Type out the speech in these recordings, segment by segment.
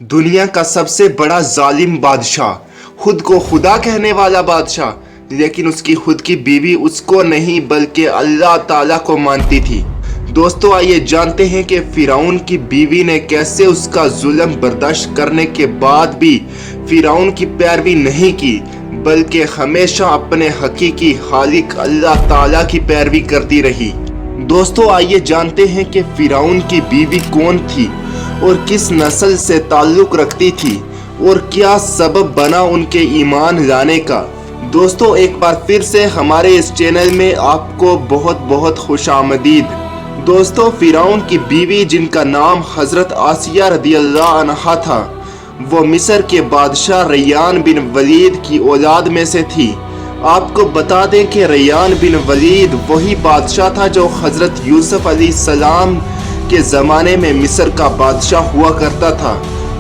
दुनिया का सबसे बड़ा जालिम बादशाह, खुद को खुदा कहने वाला बादशाह, लेकिन उसकी खुद की बीवी उसको नहीं बल्कि अल्लाह ताला को मानती थी। दोस्तों, आइए जानते हैं कि फिरौन की बीवी ने कैसे उसका जुल्म बर्दाश्त करने के बाद भी फिरौन की पैरवी नहीं की, बल्कि हमेशा अपने हकीकी खालिक अल्लाह ताला की पैरवी करती रही। दोस्तों, आइए जानते हैं कि फिरौन की बीवी कौन थी और किस नस्ल से ताल्लुक रखती थी और क्या सबब बना उनके ईमान लाने का। दोस्तों, एक बार फिर से हमारे इस चैनल में आपको बहुत बहुत खुशामदीद। दोस्तों, फिरौन की बीवी जिनका नाम हजरत आसिया रदियल्लाहु अन्हा था, वो मिस्र के बादशाह रैयान बिन वलीद की औलाद में से थी। आपको बता दें कि रैयान बिन वलीद वही बादशाह था जो हजरत यूसुफ अलैहिस्सलाम के ज़माने में मिस्र का बादशाह हुआ करता था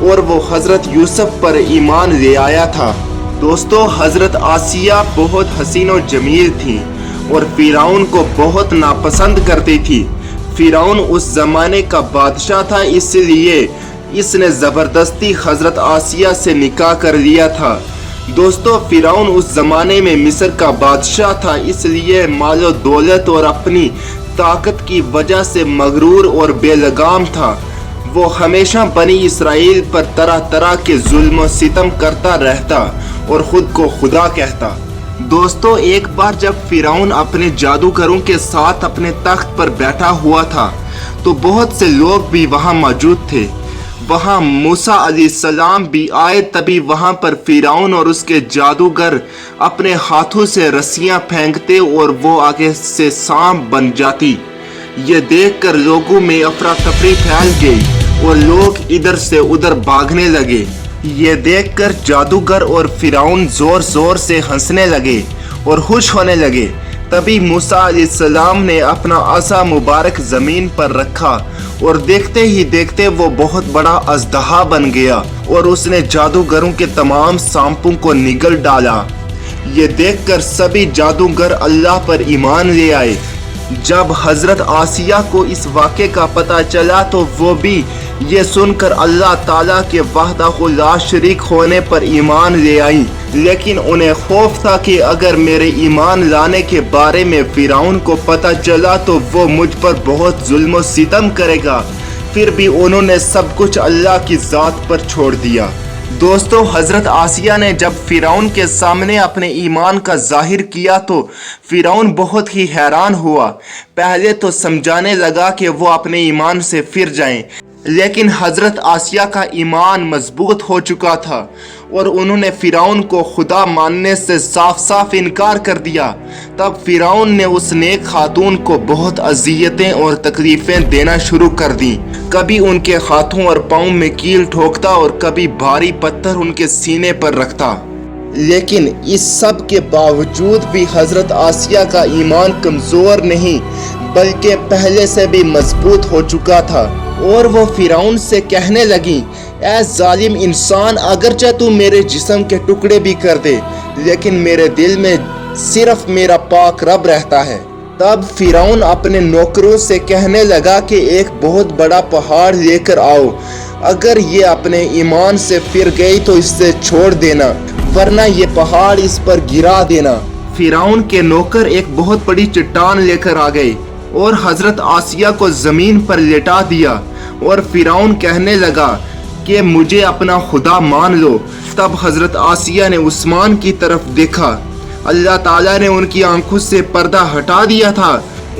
और वो हजरत यूसुफ पर ईमान ले आया था। दोस्तों, हजरत आसिया बहुत हसीन और जमील थी और फिरौन को बहुत नापसंद करती थी। फिरौन उस ज़माने का बादशाह था, इसलिए इसने ज़बरदस्ती हजरत आसिया से निकाह कर लिया था। दोस्तों, फिरौन उस ज़माने में मिस्र का बादशाह था, इसलिए मालो दौलत और अपनी ताकत की वजह से मगरूर और बेलगाम था। वो हमेशा बनी इसराइल पर तरह तरह के जुल्म सितम करता रहता और खुद को खुदा कहता। दोस्तों, एक बार जब फिरौन अपने जादूगरों के साथ अपने तख्त पर बैठा हुआ था तो बहुत से लोग भी वहाँ मौजूद थे। वहाँ मूसा अलैहिस्सलाम भी आए। तभी वहाँ पर फिरौन और उसके जादूगर अपने हाथों से रस्सियाँ फेंकते और वो आगे से सांप बन जाती। ये देखकर लोगों में अफरा तफरी फैल गई और लोग इधर से उधर भागने लगे। ये देखकर जादूगर और फिरौन जोर जोर से हंसने लगे और खुश होने लगे। तभी मूसा अलैहिस्सलाम ने अपना असा मुबारक ज़मीन पर रखा और देखते ही देखते वो बहुत बड़ा अजदहा बन गया और उसने जादूगरों के तमाम सांपों को निगल डाला। ये देखकर सभी जादूगर अल्लाह पर ईमान ले आए। जब हजरत आसिया को इस वाक़े का पता चला तो वो भी ये सुनकर अल्लाह ताला के वहदहु ला शरीक होने पर ईमान ले आई। लेकिन उन्हें खौफ था कि अगर मेरे ईमान लाने के बारे में फिरौन को पता चला तो वो मुझ पर बहुत जुल्म सितम करेगा। फिर भी उन्होंने सब कुछ अल्लाह की ज़ात पर छोड़ दिया। दोस्तों, हजरत आसिया ने जब फिरौन के सामने अपने ईमान का जाहिर किया तो फिरौन बहुत ही हैरान हुआ। पहले तो समझाने लगा कि वो अपने ईमान से फिर जाएं, लेकिन हजरत आसिया का ईमान मजबूत हो चुका था और उन्होंने फिरौन को खुदा मानने से साफ साफ इनकार कर दिया। तब फिरौन ने उस नेक खातून को बहुत अजियतें और तकलीफ़ें देना शुरू कर दी। कभी उनके हाथों और पाँव में कील ठोकता और कभी भारी पत्थर उनके सीने पर रखता। लेकिन इस सब के बावजूद भी हजरत आसिया का ईमान कमज़ोर नहीं बल्कि पहले से भी मजबूत हो चुका था और वो फिरौन से कहने लगी, ऐ जालिम इंसान, अगरचे तू मेरे जिस्म के टुकड़े भी कर दे, लेकिन मेरे दिल में सिर्फ मेरा पाक रब रहता है। तब फिरौन अपने नौकरों से कहने लगा कि एक बहुत बड़ा पहाड़ लेकर आओ। अगर ये अपने ईमान से फिर गई तो इसे छोड़ देना, वरना ये पहाड़ इस पर गिरा देना। फिरौन के नौकर एक बहुत बड़ी चट्टान लेकर आ गए और हजरत आसिया को ज़मीन पर लेटा दिया और फिरौन कहने लगा कि मुझे अपना खुदा मान लो। तब हजरत आसिया ने उस्मान की तरफ देखा। अल्लाह ताला ने उनकी आंखों से पर्दा हटा दिया था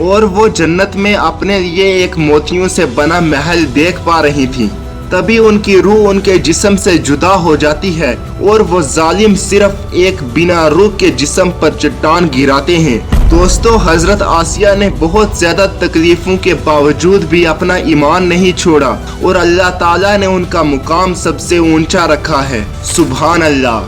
और वो जन्नत में अपने लिए एक मोतियों से बना महल देख पा रही थी। तभी उनकी रूह उनके जिस्म से जुदा हो जाती है और वो जालिम सिर्फ एक बिना रूह के जिस्म पर चट्टान गिराते हैं। दोस्तों, हजरत आसिया ने बहुत ज़्यादा तकलीफ़ों के बावजूद भी अपना ईमान नहीं छोड़ा और अल्लाह ताला ने उनका मुकाम सबसे ऊंचा रखा है। सुभान अल्लाह।